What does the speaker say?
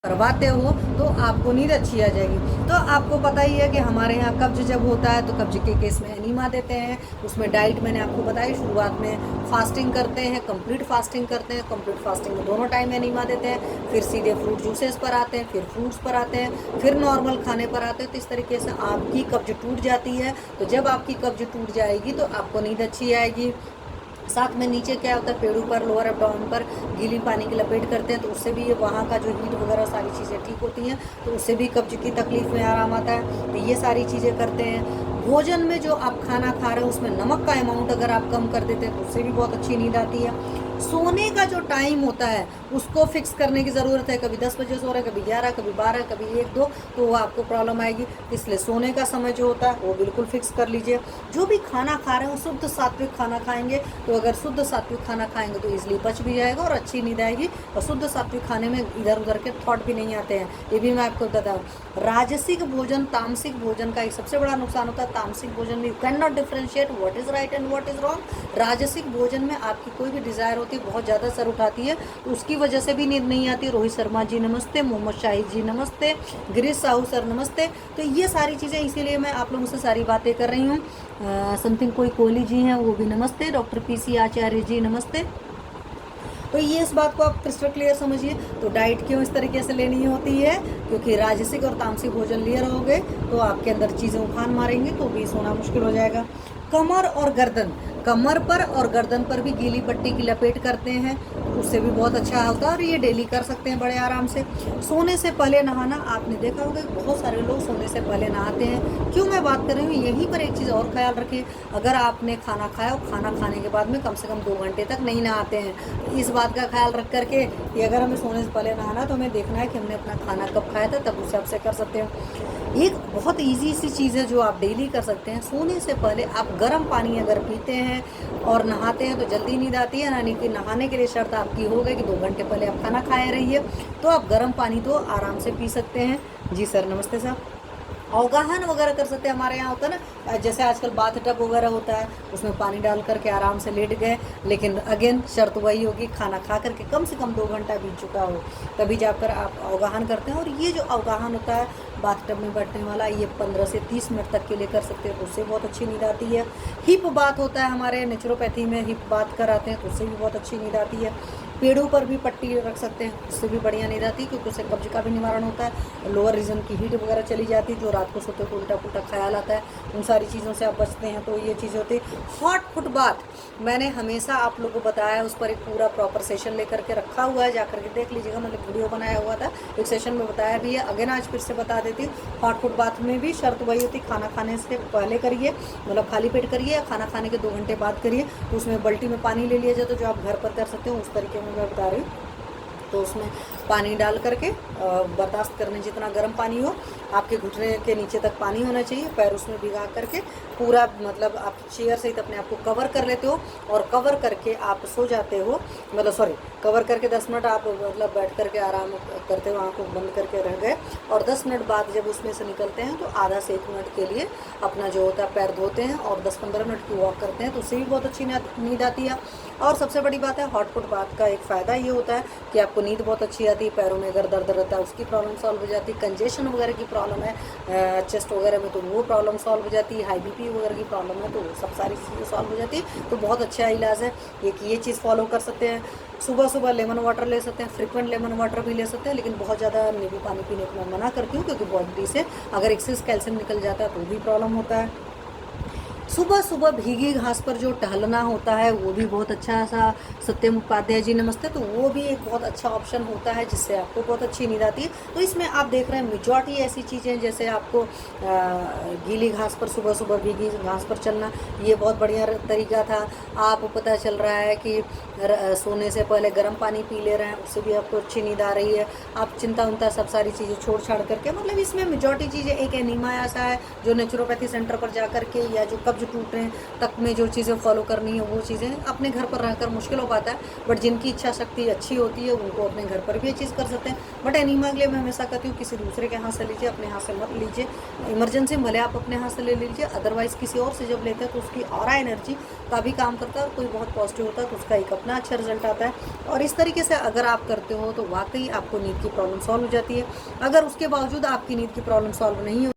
करवाते हो तो आपको नींद अच्छी आ जाएगी। तो आपको पता ही है कि हमारे यहाँ कब्ज जब होता है तो कब्ज के केस में एनीमा देते हैं। उसमें डाइट मैंने आपको बताई, शुरुआत में फास्टिंग करते हैं, कंप्लीट फास्टिंग करते हैं। कंप्लीट फास्टिंग में दोनों टाइम एनीमा देते हैं, फिर सीधे फ्रूट जूसेस पर आते हैं, फिर फ्रूट्स पर आते हैं, फिर नॉर्मल खाने पर आते हैं। तो इस तरीके से आपकी कब्ज टूट जाती है। तो जब आपकी कब्ज टूट जाएगी तो आपको नींद अच्छी आएगी। साथ में नीचे क्या होता है, पेड़ों पर, लोअर एब्डोमेन पर गीली पानी की लपेट करते हैं, तो उससे भी ये वहाँ का जो हीट वगैरह सारी चीज़ें ठीक होती हैं, तो उससे भी कब्ज की तकलीफ में आराम आता है। तो ये सारी चीज़ें करते हैं। भोजन में जो आप खाना खा रहे हो उसमें नमक का अमाउंट अगर आप कम कर देते हैं तो उससे भी बहुत अच्छी नींद आती है। सोने का जो टाइम होता है उसको फिक्स करने की ज़रूरत है। कभी 10 बजे सो रहे हैं, कभी 11, कभी 12, कभी 1-2, तो वो आपको प्रॉब्लम आएगी। इसलिए सोने का समय जो होता है वो बिल्कुल फिक्स कर लीजिए। जो भी खाना खा रहे हो शुद्ध सात्विक खाना खाएंगे, तो अगर शुद्ध सात्विक खाना खाएंगे तो ईजिली पच भी जाएगा और अच्छी नींद आएगी। और शुद्ध सात्विक खाने में इधर उधर के थॉट भी नहीं आते हैं, ये भी मैं आपको बताऊँ। राजसिक भोजन, तामसिक भोजन का एक सबसे बड़ा नुकसान होता है। तामसिक भोजन में you can not differentiate what is right and what is wrong. राजसिक भोजन में आपकी कोई भी डिज़ायर होती है, बहुत ज़्यादा सर उठाती है, तो उसकी वजह से भी नींद नहीं आती। रोहित शर्मा जी नमस्ते, मोहम्मद शाहिद जी नमस्ते, गिरीश साहू सर नमस्ते। तो ये सारी चीज़ें इसीलिए मैं आप लोगों से सारी बातें कर रही हूँ। समथिंग कोई कोहली जी हैं वो भी नमस्ते, डॉक्टर PC आचार्य जी नमस्ते। तो ये इस बात को आप क्रिस्टल क्लियर समझिए। तो डाइट क्यों इस तरीके से लेनी होती है, क्योंकि राजसिक और तामसिक भोजन लिए रहोगे तो आपके अंदर चीज़ें उफान मारेंगी, तो भी सोना मुश्किल हो जाएगा। कमर और गर्दन, कमर पर और गर्दन पर भी गीली पट्टी की लपेट करते हैं, उससे भी बहुत अच्छा होता है और ये डेली कर सकते हैं बड़े आराम से। सोने से पहले नहाना, आपने देखा होगा बहुत सारे लोग सोने से पहले नहाते हैं। क्यों मैं बात कर रही हूँ, यहीं पर एक चीज़ और ख्याल रखिए। अगर आपने खाना खाया और खाना खाने के बाद में कम से कम 2 घंटे तक नहीं नहाते हैं, तो इस बात का ख्याल रख करके कि अगर हमें सोने से पहले नहाना तो हमें देखना है कि हमने अपना खाना कब खाया था, तब उसे आपसे कर सकते हैं। एक बहुत इजी सी चीज़ है जो आप डेली कर सकते हैं। सोने से पहले आप गर्म पानी अगर पीते हैं और नहाते हैं तो जल्दी नींद आती है। यानी कि नहाने के लिए शर्त आपकी हो गई कि 2 घंटे पहले आप खाना खाए रहिए, तो आप गर्म पानी तो आराम से पी सकते हैं। जी सर नमस्ते सर। अवगाहन वगैरह कर सकते हैं। हमारे यहाँ होता है ना, जैसे आजकल बाथ टब वगैरह होता है, उसमें पानी डाल करके आराम से लेट गए, लेकिन अगेन शर्त वही होगी खाना खा करके कम से कम 2 घंटा बीत चुका हो, तभी जाकर आप अवगाहन करते हैं। और ये जो अवगाहन होता है बाथ टब में बैठने वाला, ये 15 से 30 मिनट तक के लिए कर सकते हैं, तो उससे बहुत अच्छी नींद आती है। हिप बात होता है, हमारे नेचुरोपैथी में हिप बात कराते हैं, तो उससे भी बहुत अच्छी नींद आती है। पेड़ों पर भी पट्टी रख सकते हैं, उससे भी बढ़िया नींद आती है, क्योंकि उससे कब्ज का भी निवारण होता है। लोअर रीजन की हीट वगैरह चली जाती है, जो रात को सोते को उल्टा पुल्टा ख्याल आता है, उन सारी चीज़ों से आप बचते हैं। तो ये चीज़ होती है। हॉट फुट बाथ मैंने हमेशा आप लोगों को बताया, उस पर एक पूरा प्रॉपर सेशन लेकर के रखा हुआ है, जाकर के देख लीजिएगा। मतलब वीडियो बनाया हुआ था, एक सेशन में बताया भी है। अगेन आज फिर से बता देती हूँ। हॉट फुट बाथ में भी शर्त वही होती, खाना खाने से पहले करिए, मतलब खाली पेट करिए, या खाना खाने के 2 घंटे बाद करिए। तो उसमें बाल्टी में पानी ले लिया जाए, तो जो आप घर पर कर सकते हो उस तरीके में मैं बता रही हूँ। तो उसमें पानी डाल करके बर्दाश्त करने जितना गर्म पानी हो, आपके घुटने के नीचे तक पानी होना चाहिए, पैर उसमें भिगा करके पूरा, मतलब आप चेयर से अपने आप को कवर कर लेते हो और कवर करके आप सो जाते हो। मतलब सॉरी, कवर करके 10 मिनट आप मतलब बैठ करके आराम करते हो, आँखों बंद करके रह गए, और 10 मिनट बाद जब उसमें से निकलते हैं तो आधा से 1 मिनट के लिए अपना जो होता है पैर धोते हैं और 10-15 मिनट की वॉक करते हैं, तो उससे भी बहुत अच्छी नींद आती है। और सबसे बड़ी बात है, हॉट फुट बाथ का एक फ़ायदा ये होता है कि आपको नींद बहुत अच्छी आती है। पैरों में अगर दर्द रहता है उसकी प्रॉब्लम सॉल्व हो जाती है। कंजेशन वगैरह की प्रॉब्लम है चेस्ट वगैरह में, तो वो प्रॉब्लम सॉल्व हो जाती है। हाई BP वगैरह की प्रॉब्लम है तो वो सब सारी चीज़ें सॉल्व हो जाती है। तो बहुत अच्छा इलाज है ये चीज़ फॉलो कर सकते हैं। सुबह सुबह लेमन वाटर ले सकते हैं, फ्रिक्वेंट लेमन वाटर भी ले सकते हैं, लेकिन बहुत ज़्यादा नींबू पानी पीने को मैं मना करती हूँ, क्योंकि बॉडी से अगर एक्सेस कैल्शियम निकल जाता है तो भी प्रॉब्लम होता है। सुबह सुबह भीगी घास पर जो टहलना होता है वो भी बहुत अच्छा सा, सत्यम उपाध्याय जी नमस्ते, तो वो भी एक बहुत अच्छा ऑप्शन होता है, जिससे आपको बहुत अच्छी नींद आती है। तो इसमें आप देख रहे हैं मेजॉरिटी ऐसी चीज़ें, जैसे आपको गीली घास पर, सुबह सुबह भीगी घास पर चलना, ये बहुत बढ़िया तरीका था। आप पता चल रहा है कि सोने से पहले गर्म पानी पी ले रहे हैं, उससे भी आपको अच्छी नींद आ रही है। आप चिंता उनता सब सारी चीज़ें छोड़ छाड़ करके, मतलब इसमें मेजॉरिटी चीज़ें, एक एनीमा ऐसा है जो नेचुरोपैथी सेंटर पर जा करके, या जो कब्ज कब्ज टूट रहे हैं तक में जो चीज़ें फॉलो करनी है वो चीज़ें अपने घर पर रहकर मुश्किल हो पाता है, बट जिनकी इच्छा शक्ति अच्छी होती है उनको अपने घर पर भी ये चीज़ कर सकते हैं। बट एनीमा के लिए मैं हमेशा कहती हूँ किसी दूसरे के हाथ से लीजिए, अपने हाथ से मत लीजिए। इमरजेंसी में भले आप अपने हाथ से ले लीजिए, अदरवाइज़ किसी और से जब लेते हैं तो उसकी ऑरा एनर्जी का भी काम करता है, और कोई बहुत पॉजिटिव होता है तो उसका एक अपना अच्छा रिजल्ट आता है। और इस तरीके से अगर आप करते हो तो वाकई आपको नींद की प्रॉब्लम सॉल्व हो जाती है। अगर उसके बावजूद आपकी नींद की प्रॉब्लम सॉल्व नहीं हो